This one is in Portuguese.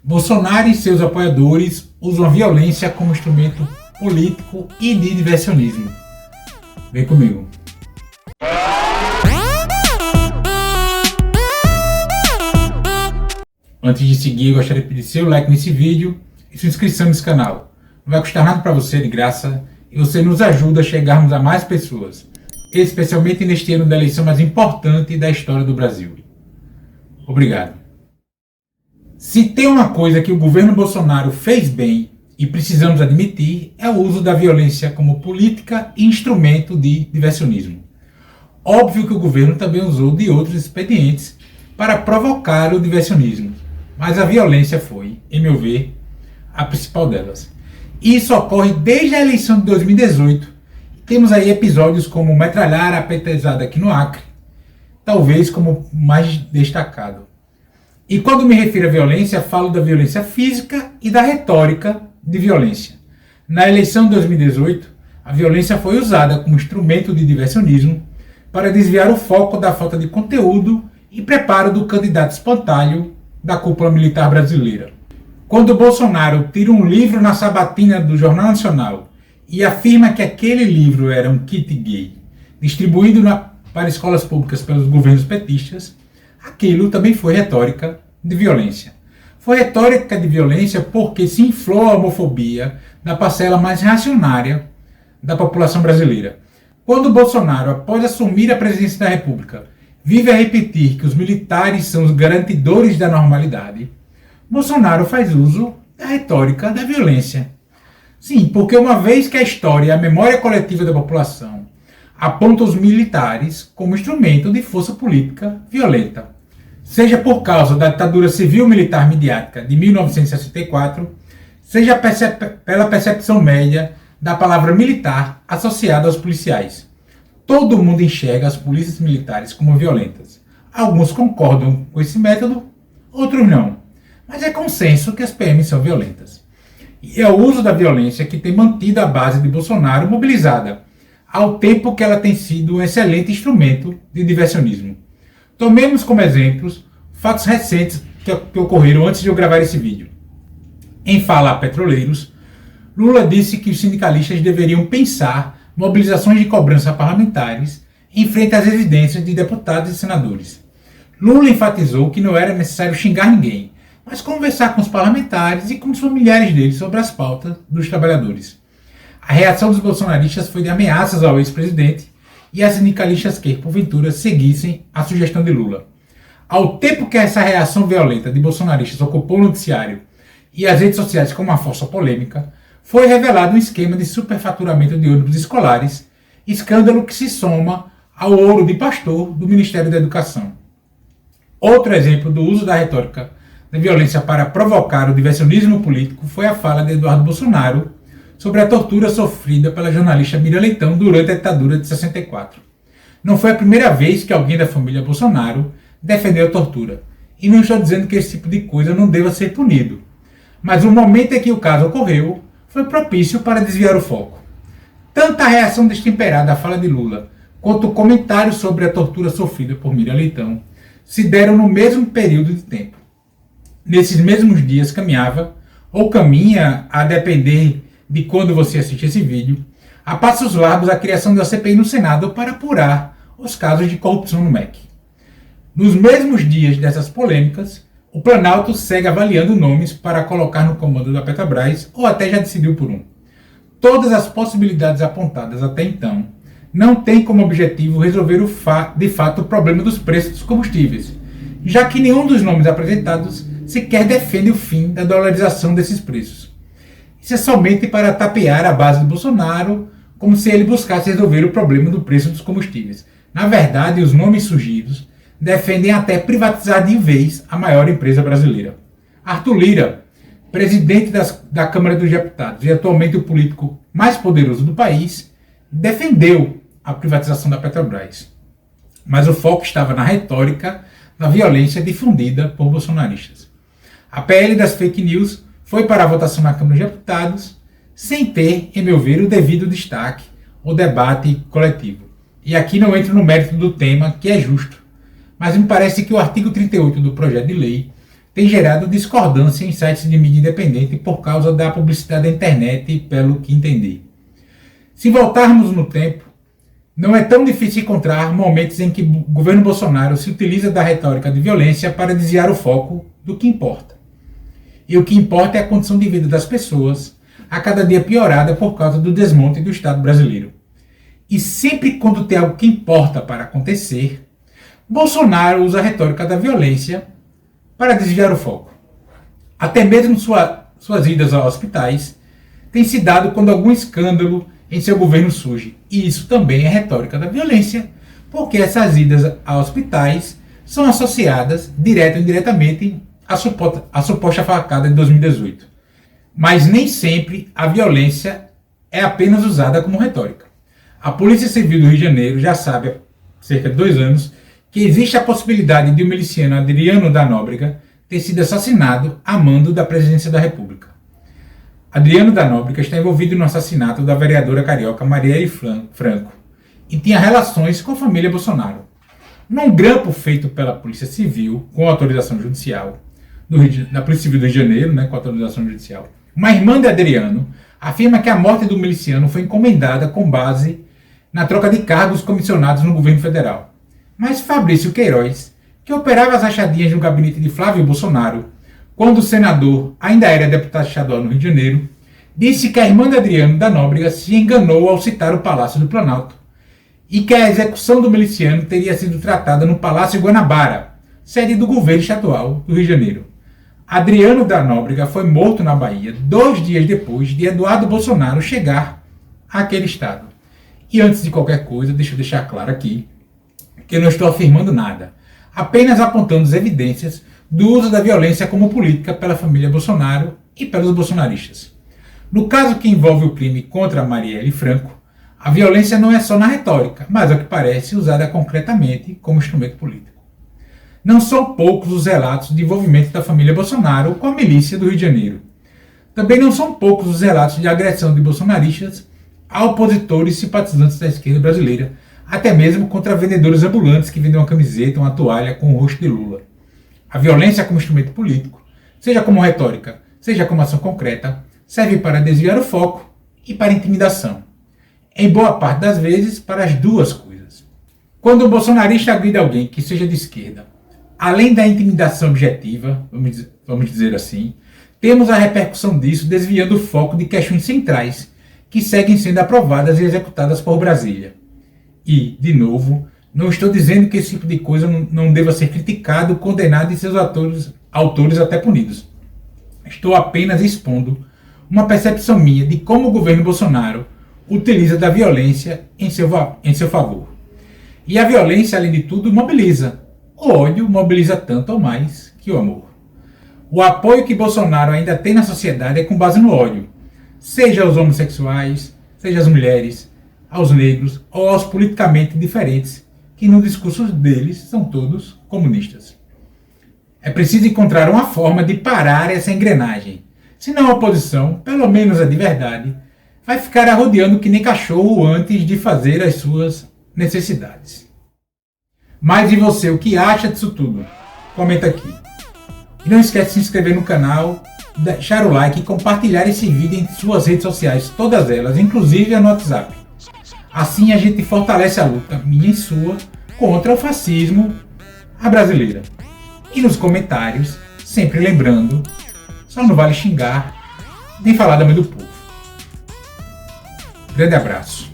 Bolsonaro e seus apoiadores usam a violência como instrumento político e de diversionismo. Vem comigo. Antes de seguir, eu gostaria de pedir seu like nesse vídeo e sua inscrição nesse canal. Não vai custar nada para você, de graça, e você nos ajuda a chegarmos a mais pessoas, especialmente neste ano da eleição mais importante da história do Brasil. Obrigado. Se tem uma coisa que o governo Bolsonaro fez bem e precisamos admitir, é o uso da violência como política e instrumento de diversionismo. Óbvio que o governo também usou de outros expedientes para provocar o diversionismo, mas a violência foi, em meu ver, a principal delas. Isso ocorre desde a eleição de 2018. Temos aí episódios como metralhar a petezada aqui no Acre, talvez como o mais destacado. E quando me refiro à violência, falo da violência física e da retórica de violência. Na eleição de 2018, a violência foi usada como instrumento de diversionismo para desviar o foco da falta de conteúdo e preparo do candidato espantalho da cúpula militar brasileira. Quando Bolsonaro tira um livro na sabatina do Jornal Nacional e afirma que aquele livro era um kit gay, distribuído para escolas públicas pelos governos petistas, aquilo também foi retórica de violência. Foi retórica de violência porque se inflou a homofobia da parcela mais reacionária da população brasileira. Quando Bolsonaro, após assumir a presidência da República, vive a repetir que os militares são os garantidores da normalidade, Bolsonaro faz uso da retórica da violência. Sim, porque uma vez que a história e a memória coletiva da população aponta os militares como instrumento de força política violenta, seja por causa da ditadura civil-militar midiática de 1964, seja pela percepção média da palavra militar associada aos policiais. Todo mundo enxerga as polícias militares como violentas. Alguns concordam com esse método, outros não. Mas é consenso que as PMs são violentas. E é o uso da violência que tem mantido a base de Bolsonaro mobilizada, ao tempo que ela tem sido um excelente instrumento de diversionismo. Tomemos como exemplos fatos recentes que ocorreram antes de eu gravar esse vídeo. Em fala a petroleiros, Lula disse que os sindicalistas deveriam pensar mobilizações de cobrança parlamentares em frente às residências de deputados e senadores. Lula enfatizou que não era necessário xingar ninguém, mas conversar com os parlamentares e com os familiares deles sobre as pautas dos trabalhadores. A reação dos bolsonaristas foi de ameaças ao ex-presidente e a sindicalistas que, porventura, seguissem a sugestão de Lula. Ao tempo que essa reação violenta de bolsonaristas ocupou o noticiário e as redes sociais com uma força polêmica, foi revelado um esquema de superfaturamento de ônibus escolares, escândalo que se soma ao ouro de pastor do Ministério da Educação. Outro exemplo do uso da retórica da violência para provocar o diversionismo político foi a fala de Eduardo Bolsonaro sobre a tortura sofrida pela jornalista Miriam Leitão durante a ditadura de 64. Não foi a primeira vez que alguém da família Bolsonaro defendeu a tortura, e não estou dizendo que esse tipo de coisa não deva ser punido, mas o momento em que o caso ocorreu foi propício para desviar o foco. Tanto a reação destemperada à fala de Lula, quanto o comentário sobre a tortura sofrida por Miriam Leitão, se deram no mesmo período de tempo. Nesses mesmos dias caminhava, ou caminha, a depender de quando você assiste esse vídeo, a passos largos a criação da CPI no Senado para apurar os casos de corrupção no MEC. Nos mesmos dias dessas polêmicas, o Planalto segue avaliando nomes para colocar no comando da Petrobras, ou até já decidiu por um. Todas as possibilidades apontadas até então não têm como objetivo resolver de fato o problema dos preços dos combustíveis, já que nenhum dos nomes apresentados sequer defende o fim da dolarização desses preços. Isso é somente para tapear a base de Bolsonaro, como se ele buscasse resolver o problema do preço dos combustíveis. Na verdade, os nomes surgidos defendem até privatizar de vez a maior empresa brasileira. Arthur Lira, presidente da Câmara dos Deputados e atualmente o político mais poderoso do país, defendeu a privatização da Petrobras. Mas o foco estava na retórica da violência difundida por bolsonaristas. A PL das fake news foi para a votação na Câmara dos Deputados sem ter, em meu ver, o devido destaque ou debate coletivo. E aqui não entro no mérito do tema, que é justo, mas me parece que o artigo 38 do projeto de lei tem gerado discordância em sites de mídia independente por causa da publicidade da internet, pelo que entendi. Se voltarmos no tempo, não é tão difícil encontrar momentos em que o governo Bolsonaro se utiliza da retórica de violência para desviar o foco do que importa. E o que importa é a condição de vida das pessoas, a cada dia piorada por causa do desmonte do Estado brasileiro. E sempre quando tem algo que importa para acontecer, Bolsonaro usa a retórica da violência para desviar o foco. Até mesmo suas idas a hospitais têm se dado quando algum escândalo em seu governo surge. E isso também é retórica da violência, porque essas idas a hospitais são associadas, direta ou indiretamente, à suposta facada de 2018. Mas nem sempre a violência é apenas usada como retórica. A Polícia Civil do Rio de Janeiro já sabe há cerca de 2 anos que existe a possibilidade de o miliciano Adriano da Nóbrega ter sido assassinado a mando da Presidência da República. Adriano da Nóbrega está envolvido no assassinato da vereadora carioca Marielle Franco e tinha relações com a família Bolsonaro. Num grampo feito pela Polícia Civil, com autorização judicial, da Polícia Civil do Rio de Janeiro, com autorização judicial, uma irmã de Adriano afirma que a morte do miliciano foi encomendada com base na troca de cargos comissionados no governo federal. Mas Fabrício Queiroz, que operava as rachadinhas no gabinete de Flávio Bolsonaro, quando o senador ainda era deputado estadual no Rio de Janeiro, disse que a irmã de Adriano da Nóbrega se enganou ao citar o Palácio do Planalto e que a execução do miliciano teria sido tratada no Palácio Guanabara, sede do governo estadual do Rio de Janeiro. Adriano da Nóbrega foi morto na Bahia 2 dias depois de Eduardo Bolsonaro chegar àquele estado. E antes de qualquer coisa, deixa eu deixar claro aqui que eu não estou afirmando nada, apenas apontando as evidências do uso da violência como política pela família Bolsonaro e pelos bolsonaristas. No caso que envolve o crime contra Marielle Franco, a violência não é só na retórica, mas ao que parece usada concretamente como instrumento político. Não são poucos os relatos de envolvimento da família Bolsonaro com a milícia do Rio de Janeiro. Também não são poucos os relatos de agressão de bolsonaristas a opositores e simpatizantes da esquerda brasileira, até mesmo contra vendedores ambulantes que vendem uma camiseta ou uma toalha com o rosto de Lula. A violência como instrumento político, seja como retórica, seja como ação concreta, serve para desviar o foco e para intimidação. Em boa parte das vezes, para as duas coisas. Quando um bolsonarista agride alguém que seja de esquerda, além da intimidação objetiva, vamos dizer assim, temos a repercussão disso desviando o foco de questões centrais que seguem sendo aprovadas e executadas por Brasília. E, de novo, não estou dizendo que esse tipo de coisa não deva ser criticado, condenado e seus autores até punidos. Estou apenas expondo uma percepção minha de como o governo Bolsonaro utiliza da violência em seu favor. E a violência, além de tudo, mobiliza. O ódio mobiliza tanto ou mais que o amor. O apoio que Bolsonaro ainda tem na sociedade é com base no ódio, seja aos homossexuais, seja às mulheres, aos negros ou aos politicamente diferentes, que no discurso deles são todos comunistas. É preciso encontrar uma forma de parar essa engrenagem, senão a oposição, pelo menos a de verdade, vai ficar arrodeando que nem cachorro antes de fazer as suas necessidades. Mas e você, o que acha disso tudo? Comenta aqui. E não esquece de se inscrever no canal, deixar o like e compartilhar esse vídeo em suas redes sociais, todas elas, inclusive no WhatsApp. Assim a gente fortalece a luta, minha e sua, contra o fascismo à brasileira. E nos comentários, sempre lembrando, só não vale xingar, nem falar da mãe do povo. Grande abraço.